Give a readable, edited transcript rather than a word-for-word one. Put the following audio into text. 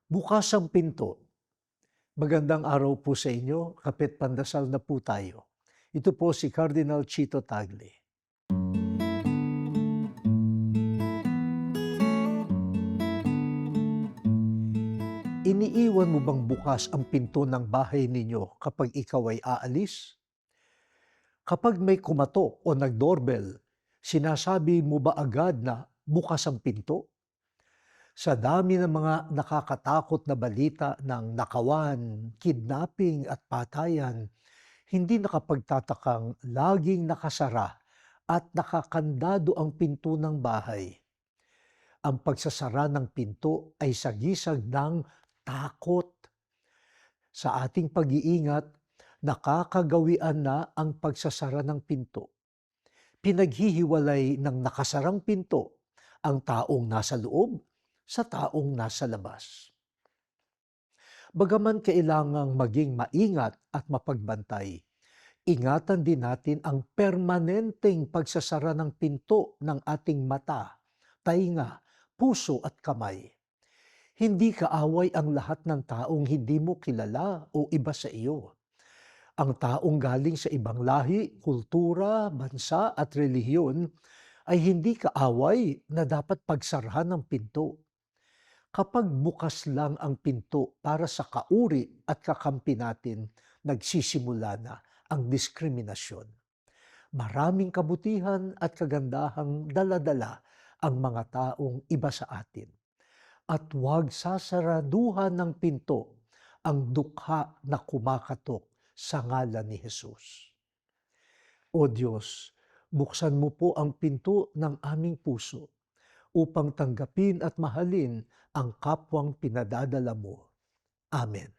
Bukas ang pinto. Magandang araw po sa inyo, kapit pandasal na po tayo. Ito po si Cardinal Chito Tagle. Iniiwan mo bang bukas ang pinto ng bahay ninyo kapag ikaw ay aalis? Kapag may kumatok o nag-doorbell, sinasabi mo ba agad na bukas ang pinto? Sa dami ng mga nakakatakot na balita ng nakawan, kidnapping at patayan, hindi nakapagtatakang laging nakasara at nakakandado ang pinto ng bahay. Ang pagsasara ng pinto ay sagisag ng takot. Sa ating pag-iingat, nakakagawian na ang pagsasara ng pinto. Pinaghihiwalay ng nakasarang pinto ang taong nasa loob sa taong nasa labas. Bagaman kailangang maging maingat at mapagbantay, ingatan din natin ang permanenteng pagsasara ng pinto ng ating mata, tainga, puso at kamay. Hindi kaaway ang lahat ng taong hindi mo kilala o iba sa iyo. Ang taong galing sa ibang lahi, kultura, bansa at relihiyon ay hindi kaaway na dapat pagsarahan ng pinto. Kapag bukas lang ang pinto para sa kauri at kakampi natin, nagsisimula na ang diskriminasyon. Maraming kabutihan at kagandahang dala-dala ang mga taong iba sa atin. At huwag sasaraduhan ng pinto ang dukha na kumakatok sa ngalan ni Jesus. O Diyos, buksan mo po ang pinto ng aming puso upang tanggapin at mahalin ang kapwang pinadadala mo. Amen.